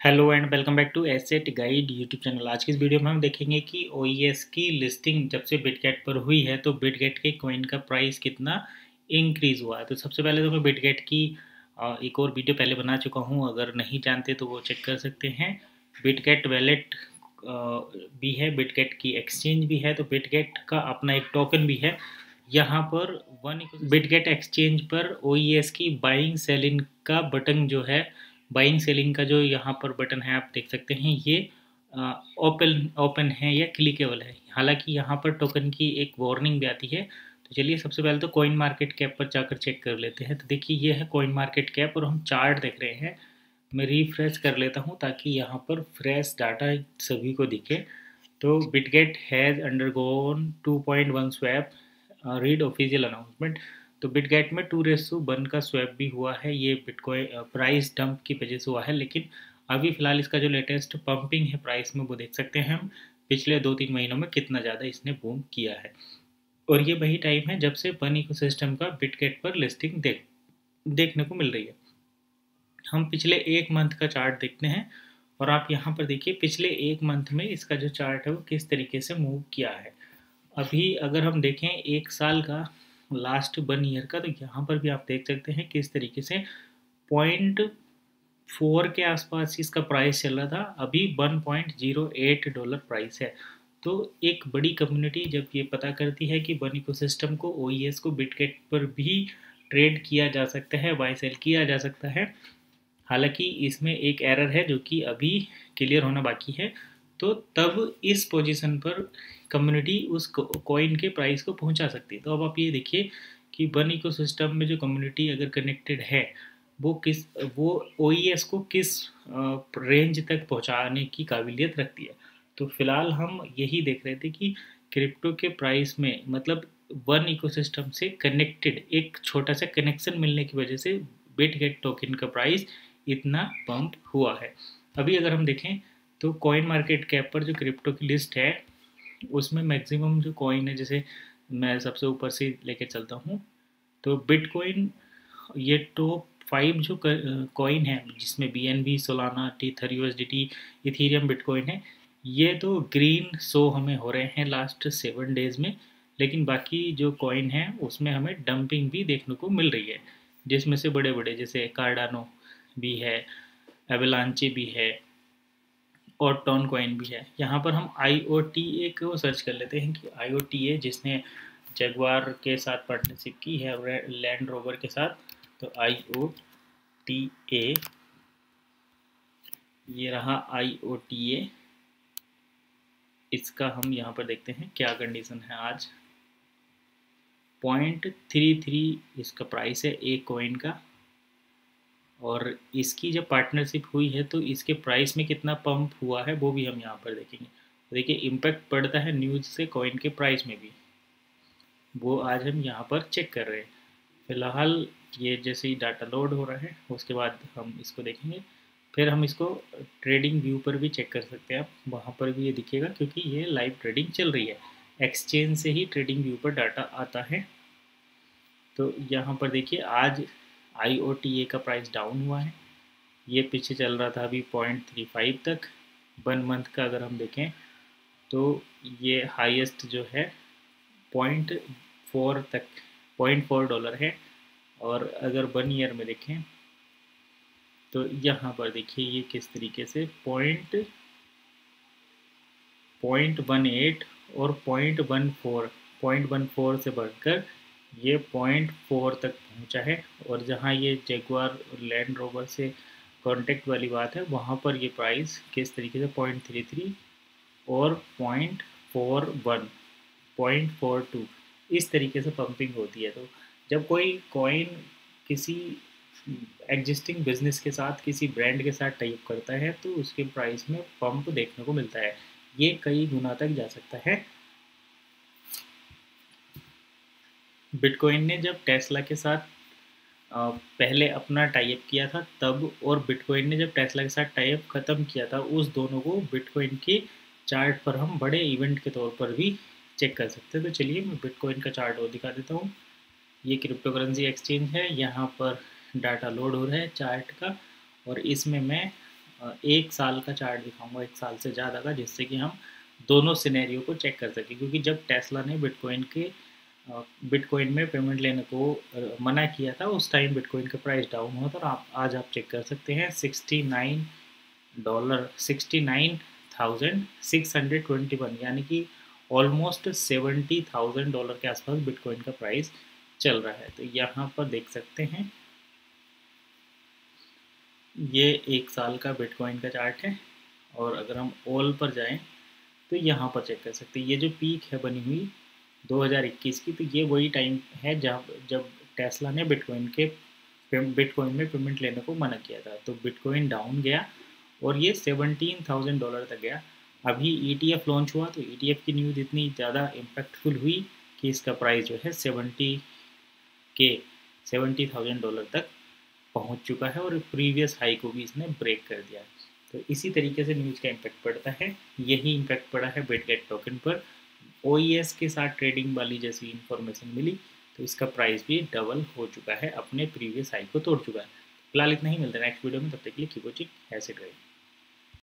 Hello and welcome back to Asset Guide YouTube channel. आज की इस वीडियो में हम देखेंगे कि ओईएस की लिस्टिंग जब से बिटगेट पर हुई है तो बिटगेट के कॉइन का प्राइस कितना इंक्रीज़ हुआ है। तो सबसे पहले तो मैं बिटगेट की एक और वीडियो पहले बना चुका हूं, अगर नहीं जानते तो वो चेक कर सकते हैं। बिटगेट वैलेट भी है, बिटगेट की एक्सचेंज भी है, तो बिटगेट का अपना एक टोकन भी है। यहाँ पर बिटगेट एक्सचेंज पर ओईएस की बाइंग सेलिंग का बटन जो है, बाइंग सेलिंग का जो यहाँ पर बटन है आप देख सकते हैं, ये ओपन ओपन है या क्लिकेबल है। हालांकि यहाँ पर टोकन की एक वार्निंग भी आती है। तो चलिए सबसे पहले तो कॉइन मार्केट कैप पर जाकर चेक कर लेते हैं। तो देखिए ये है कॉइन मार्केट कैप और हम चार्ट देख रहे हैं। मैं रिफ्रेश कर लेता हूँ ताकि यहाँ पर फ्रेश डाटा सभी को दिखे। तो Bitget has undergone 2.1 swap, read official announcement. तो बिटगेट में 2:1 का स्वैप भी हुआ है। ये बिटकॉइन प्राइस डंप की वजह से हुआ है, लेकिन अभी फ़िलहाल इसका जो लेटेस्ट पंपिंग है प्राइस में वो देख सकते हैं हम, पिछले 2-3 महीनों में कितना ज़्यादा इसने बूम किया है। और ये वही टाइम है जब से वन इकोसिस्टम का बिटगेट पर लिस्टिंग देखने को मिल रही है। हम पिछले एक मंथ का चार्ट देखते हैं और आप यहाँ पर देखिए पिछले एक मंथ में इसका जो चार्ट है वो किस तरीके से मूव किया है। अभी अगर हम देखें एक साल का, लास्ट 1 ईयर का, तो यहाँ पर भी आप देख सकते हैं किस तरीके से 0.4 के आसपास इसका प्राइस चल रहा था, अभी $1.08 प्राइस है। तो एक बड़ी कम्युनिटी जब ये पता करती है कि वन इकोसिस्टम को, ओईएस को बिटगेट पर भी ट्रेड किया जा सकता है, बाय सेल किया जा सकता है। हालांकि इसमें एक एरर है जो कि अभी क्लियर होना बाकी है। तो तब इस पोजीशन पर कम्युनिटी उस कॉइन के प्राइस को पहुंचा सकती है। तो अब आप ये देखिए कि वन इकोसिस्टम में जो कम्युनिटी अगर कनेक्टेड है वो ओईएस को किस रेंज तक पहुंचाने की काबिलियत रखती है। तो फिलहाल हम यही देख रहे थे कि क्रिप्टो के प्राइस में, मतलब वन इकोसिस्टम से कनेक्टेड एक छोटा सा कनेक्शन मिलने की वजह से बिटगेट टोकन का प्राइस इतना पंप हुआ है। अभी अगर हम देखें तो कॉइन मार्केट कैप पर जो क्रिप्टो की लिस्ट है उसमें मैक्सिमम जो कॉइन है, जैसे मैं सबसे ऊपर से लेके चलता हूँ, तो बिटकॉइन ये टॉप 5 जो कॉइन है जिसमें BNB, Solana, Tether USDT, Ethereum, Bitcoin है, ये तो ग्रीन शो हमें हो रहे हैं लास्ट 7 डेज़ में। लेकिन बाकी जो कॉइन है उसमें हमें डंपिंग भी देखने को मिल रही है, जिसमें से बड़े बड़े जैसे कार्डानो भी है, एवलांचे भी है और टॉन कॉइन भी है। यहाँ पर हम IOTA को सर्च कर लेते हैं कि IOTA जिसने जगवार के साथ पार्टनरशिप की है लैंड रोवर के साथ, तो IOTA, ये रहा IOTA। इसका हम यहाँ पर देखते हैं क्या कंडीशन है। आज 0.33 इसका प्राइस है एक कॉइन का, और इसकी जब पार्टनरशिप हुई है तो इसके प्राइस में कितना पंप हुआ है वो भी हम यहाँ पर देखेंगे। देखिए इम्पैक्ट पड़ता है न्यूज़ से कॉइन के प्राइस में भी, वो आज हम यहाँ पर चेक कर रहे हैं। फिलहाल ये जैसे ही डाटा लोड हो रहा है उसके बाद हम इसको देखेंगे। फिर हम इसको ट्रेडिंग व्यू पर भी चेक कर सकते हैं, आप वहाँ पर भी ये दिखेगा क्योंकि ये लाइव ट्रेडिंग चल रही है। एक्सचेंज से ही ट्रेडिंग व्यू पर डाटा आता है। तो यहाँ पर देखिए आज IOTA का प्राइस डाउन हुआ है, ये पीछे चल रहा था अभी 0.35 तक। 1 मंथ का अगर हम देखें तो ये हाईएस्ट जो है 0.4 तक, $0.4 है। और अगर 1 ईयर में देखें तो यहाँ पर देखिए ये किस तरीके से 0.18 और 0.14 से बढ़कर ये 0.4 तक पहुँचा है। और जहाँ ये जगुआर लैंड रोवर से कॉन्टेक्ट वाली बात है वहाँ पर ये प्राइस किस तरीके से 0.33 और 0.41, 0.42 इस तरीके से पंपिंग होती है। तो जब कोई कॉइन किसी एग्जिस्टिंग बिजनेस के साथ, किसी ब्रांड के साथ टाइप करता है तो उसके प्राइस में पंप देखने को मिलता है, ये कई गुना तक जा सकता है। बिटकॉइन ने जब टेस्ला के साथ पहले अपना टाइप किया था तब, और बिटकॉइन ने जब टेस्ला के साथ टाइप ख़त्म किया था, उस दोनों को बिटकॉइन के चार्ट पर हम बड़े इवेंट के तौर पर भी चेक कर सकते हैं। तो चलिए मैं बिटकॉइन का चार्ट और दिखा देता हूँ। ये क्रिप्टो करेंसी एक्सचेंज है, यहाँ पर डाटा लोड हो रहा है चार्ट का, और इसमें मैं एक साल का चार्ट दिखाऊंगा, एक साल से ज़्यादा का, जिससे कि हम दोनों सिनेरियो को चेक कर सकें। क्योंकि जब टेस्ला ने बिटकॉइन में पेमेंट लेने को मना किया था, उस टाइम बिटकॉइन का प्राइस डाउन हुआ था, और आज आप चेक कर सकते हैं $69,621, यानी कि ऑलमोस्ट $70,000 के आसपास बिटकॉइन का प्राइस चल रहा है। तो यहाँ पर देख सकते हैं, ये एक साल का बिटकॉइन का चार्ट है, और अगर हम ऑल पर जाएं तो यहाँ पर चेक कर सकते हैं, ये जो पीक है बनी हुई 2021 की, तो ये वही टाइम है जब टेस्ला ने बिटकॉइन में पेमेंट लेने को मना किया था। तो बिटकॉइन डाउन गया और ये $17,000 तक गया। अभी ETF लॉन्च हुआ, तो ETF की न्यूज़ इतनी ज़्यादा इम्पैक्टफुल हुई कि इसका प्राइस जो है $70,000 तक पहुंच चुका है, और प्रीवियस हाई को भी इसने ब्रेक कर दिया। तो इसी तरीके से न्यूज़ का इम्पैक्ट पड़ता है। यही इम्पैक्ट पड़ा है बिटगेट टोकन पर। OES के साथ ट्रेडिंग वाली जैसी इन्फॉर्मेशन मिली, तो इसका प्राइस भी डबल हो चुका है, अपने प्रीवियस हाई को तोड़ चुका है। फिलहाल इतना ही, मिलता है नेक्स्ट वीडियो में, तब तक के लिए keep watching, have a great day.